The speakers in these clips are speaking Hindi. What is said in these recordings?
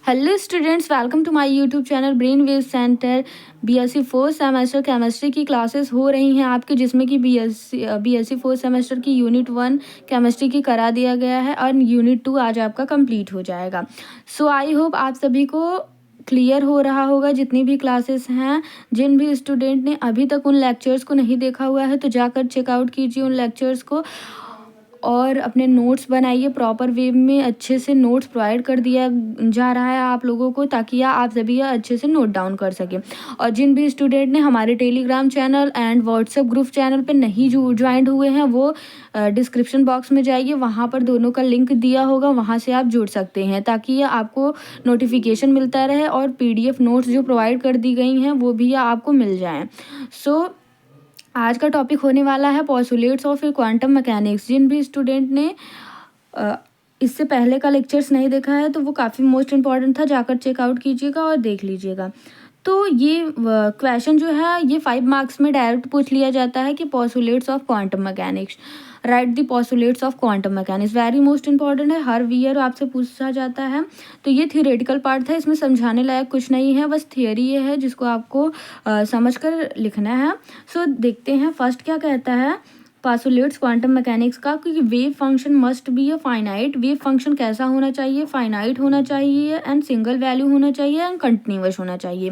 Hello students, welcome to my YouTube channel Brain Wave Centre. BSc fourth semester chemistry की क्लासेस हो रही हैं आपकी, जिसमें कि बीएससी फोर्थ सेमेस्टर की यूनिट 1 केमिस्ट्री की करा दिया गया है और यूनिट 2 आज आपका कंप्लीट हो जाएगा। सो आई होप आप सभी को क्लियर हो रहा होगा जितनी भी क्लासेस हैं। जिन भी स्टूडेंट ने अभी तक उन लेक्चर्स को नहीं देखा हुआ है तो जाकर चेकआउट कीजिए उन लेक्चर्स को और अपने नोट्स बनाइए। प्रॉपर वे में अच्छे से नोट्स प्रोवाइड कर दिया जा रहा है आप लोगों को, ताकि आप सभी अच्छे से नोट डाउन कर सकें। और जिन भी स्टूडेंट ने हमारे Telegram channel and WhatsApp group channel पे नहीं ज्वाइंट हुए हैं वो डिस्क्रिप्शन बॉक्स में जाइए, वहाँ पर दोनों का लिंक दिया होगा, वहाँ से आप जुड़ सकते हैं ताकि आपको नोटिफिकेशन मिलता रहे और पीडीएफ नोट्स जो प्रोवाइड कर दी गई हैं वो भी आपको मिल जाएं। आज का टॉपिक होने वाला है पॉस्टुलेट्स ऑफ क्वांटम मैकेनिक्स। जिन भी स्टूडेंट ने इससे पहले का लेक्चर्स नहीं देखा है तो वो काफ़ी मोस्ट इम्पॉर्टेंट था, जाकर चेकआउट कीजिएगा और देख लीजिएगा। तो ये क्वेश्चन जो है ये 5 मार्क्स में डायरेक्ट पूछ लिया जाता है कि postulates of quantum mechanics, right the postulates of quantum mechanics. Very most important है, हर ईयर आपसे पूछा जाता है। तो ये थियोरेटिकल पार्ट था, इसमें समझाने लायक कुछ नहीं है, बस थियोरी ये है जिसको आपको समझकर लिखना है। सो देखते हैं फर्स्ट क्या कहता है पॉस्टुलेट्स क्वांटम मैकेनिक्स का, क्योंकि wave function must be a finite. Wave function कैसा होना चाहिए? फाइनाइट होना चाहिए एंड सिंगल वैल्यू होना चाहिए एंड कंटिन्यूअस होना चाहिए।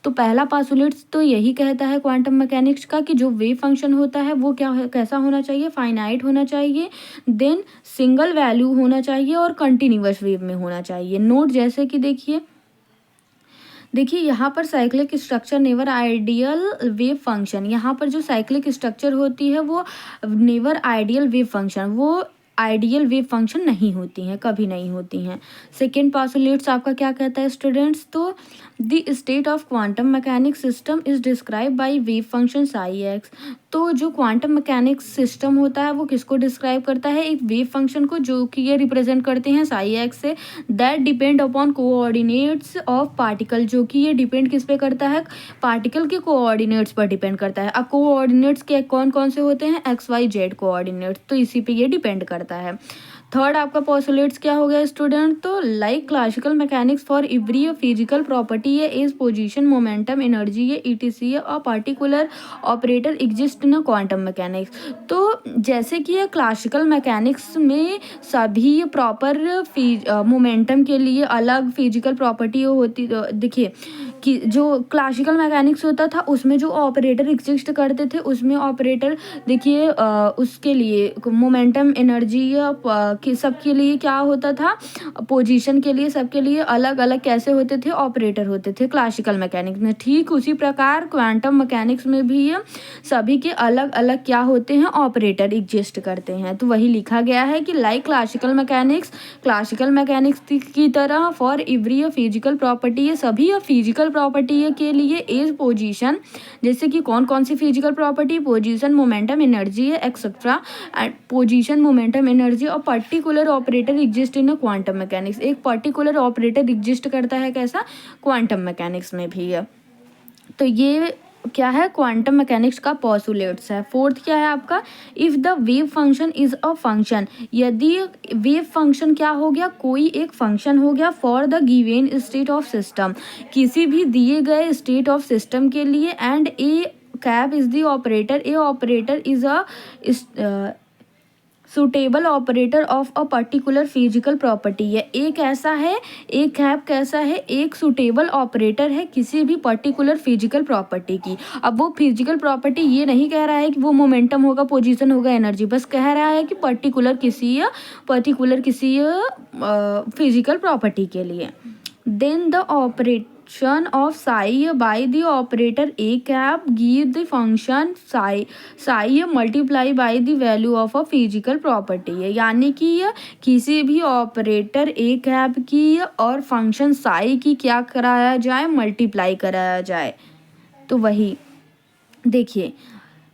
तो पहला पॉस्टुलेट्स तो यही कहता है क्वांटम मैकेनिक्स का कि जो वेव फंक्शन होता है वो कैसा होना चाहिए? फाइनाइट होना चाहिए, देन सिंगल वैल्यू होना चाहिए और कंटिन्यूअस वेव में होना चाहिए। नोट जैसे कि देखिए यहाँ पर cyclic structure never ideal wave function, यहाँ पर जो साइक्लिक स्ट्रक्चर होती है वो नेवर आइडियल वेव फंक्शन, वो आइडियल वेव फंक्शन नहीं होती हैं, कभी नहीं होती हैं। सेकेंड पॉस्टुलेट्स आपका क्या कहता है स्टूडेंट्स? तो the state of quantum mechanics system is describe by wave function psi x. तो जो क्वांटम मैकेनिक्स सिस्टम होता है वो किसको डिस्क्राइब करता है? एक वेव फंक्शन को, जो कि ये रिप्रेजेंट करते हैं साई एक्स से। That depend upon coordinates of particle, जो कि ये डिपेंड किस पे करता है? पार्टिकल के कोऑर्डिनेट्स पर डिपेंड करता है। अब कोऑर्डिनेट्स के कौन कौन से होते हैं? एक्स वाई जेड कोऑर्डिनेट्स, तो इसी पे ये डिपेंड करता है। थर्ड आपका पॉस्टुलेट्स क्या हो गया स्टूडेंट? तो like classical mechanics for every physical property is position momentum energy etc a particular operator exist in quantum mechanics. तो जैसे कि ये क्लासिकल मैकेनिक्स में सभी प्रॉपर मोमेंटम के लिए अलग फिजिकल प्रॉपर्टी होती, देखिए कि जो क्लासिकल मैकेनिक्स होता था उसमें जो ऑपरेटर एग्जिस्ट करते थे उसमें ऑपरेटर देखिए उसके लिए मोमेंटम एनर्जी कि सबके लिए क्या होता था? पोजीशन के लिए सबके लिए अलग अलग कैसे होते थे? ऑपरेटर होते थे क्लासिकल मैकेनिक्स में। ठीक उसी प्रकार क्वांटम मैकेनिक्स में भी सभी के अलग अलग क्या होते हैं? ऑपरेटर एग्जिस्ट करते हैं। तो वही लिखा गया है कि लाइक क्लासिकल मैकेनिक्स की तरह फॉर एवरी फिजिकल प्रॉपर्टी, ये सभी फिजिकल प्रॉपर्टी के लिए इज पोजीशन, जैसे कि कौन कौन सी physical property? Position momentum energy है etcetera, and position momentum energy और particular operator exist in quantum mechanics. एक पर्टिकुलर ऑपरेटर एग्जिस्ट करता है कैसा? क्वांटम मैकेनिक्स में भी है। तो ये क्या है? क्वांटम मैकेनिक्स का पॉस्टुलेट्स है। फोर्थ क्या है आपका? If the wave function is a function, यदि वेव फंक्शन क्या हो गया? कोई एक फंक्शन हो गया for the given state of system, किसी भी दिए गए स्टेट ऑफ सिस्टम के लिए, and A cap is the operator, A operator is a suitable operator of a particular physical property है। एक ऐसा है, एक कैप कैसा है? एक सुटेबल ऑपरेटर है किसी भी पर्टिकुलर फिजिकल प्रॉपर्टी की। अब वो फिजिकल प्रॉपर्टी ये नहीं कह रहा है कि वो मोमेंटम होगा, पोजीशन होगा, एनर्जी, बस कह रहा है कि पर्टिकुलर किसी फिजिकल प्रॉपर्टी के लिए। Then the operation of psi by the operator A cap give the function psi multiply by the value of a physical property है, यानी कि किसी भी ऑपरेटर ए कैप की और फंक्शन साई की क्या कराया जाए? मल्टीप्लाई कराया जाए। तो वही देखिए,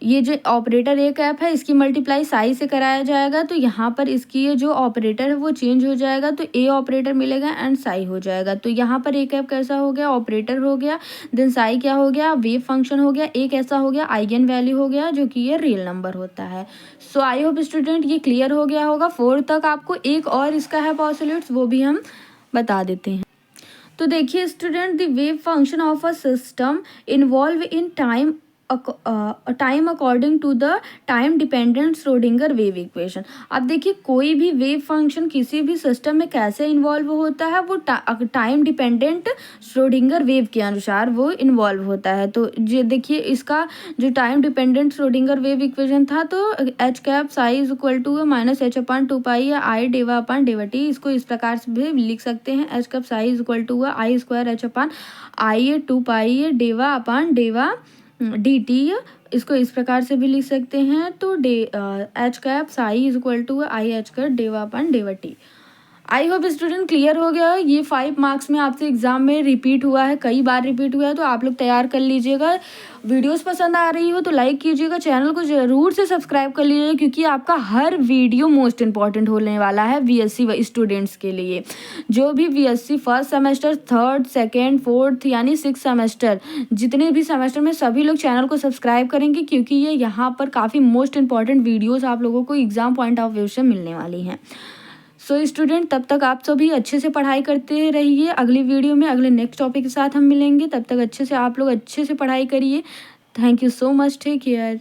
ये जो ऑपरेटर ए कैप है इसकी मल्टीप्लाई साई से कराया जाएगा, तो यहाँ पर इसकी ये जो ऑपरेटर है वो चेंज हो जाएगा, तो ए ऑपरेटर मिलेगा एंड साई हो जाएगा। तो यहाँ पर ए कैप कैसा हो गया? ऑपरेटर हो गया, देन साई क्या हो गया? वेव फंक्शन हो गया, ए कैसा हो गया? आइगन वैल्यू हो गया, जो कि ये रियल नंबर होता है। सो आई होप स्टूडेंट ये क्लियर हो गया होगा। 4 तक आपको एक और इसका है पॉस्टुलेट्स, वो भी हम बता देते हैं। तो देखिए student, the wave function of a system involve in time according to the time dependent Schrodinger wave equation. अब देखिए कोई भी वेव फंक्शन किसी भी सिस्टम में कैसे इन्वॉल्व होता है, वो टाइम डिपेंडेंट श्रोडिंगर वेव के अनुसार वो इन्वॉल्व होता है। तो ये देखिए इसका जो time dependent Schrodinger wave equation था, तो H cap psi is equal to minus H upon two pi या आई डेवा अपान डेवा टी। इसको इस प्रकार से भी लिख सकते हैं, H cap psi is equal to i square H upon i two pi डेवा अपान डेवा डी टी। इसको इस प्रकार से भी लिख सकते हैं, तो H cap psi is equal to i H कर डेवा अपन डेवा टी। आई होप स्टूडेंट क्लियर हो गया। ये 5 मार्क्स में आपसे एग्जाम में रिपीट हुआ है, कई बार रिपीट हुआ है, तो आप लोग तैयार कर लीजिएगा। वीडियोस पसंद आ रही हो तो लाइक कीजिएगा, चैनल को ज़रूर से सब्सक्राइब कर लीजिएगा, क्योंकि आपका हर वीडियो मोस्ट इंपॉर्टेंट होने वाला है बीएससी स्टूडेंट्स के लिए। जो भी BSc first semester, third, second, fourth यानी 6 सेमेस्टर, जितने भी सेमेस्टर में सभी लोग चैनल को सब्सक्राइब करेंगे, क्योंकि ये यहाँ पर काफ़ी मोस्ट इंपॉर्टेंट वीडियोज़ आप लोगों को एग्जाम पॉइंट ऑफ व्यू से मिलने वाली हैं। सो स्टूडेंट, तब तक आप सभी अच्छे से पढ़ाई करते रहिए। अगली वीडियो में अगले नेक्स्ट टॉपिक के साथ हम मिलेंगे, तब तक अच्छे से आप लोग अच्छे से पढ़ाई करिए। Thank you so much, take care.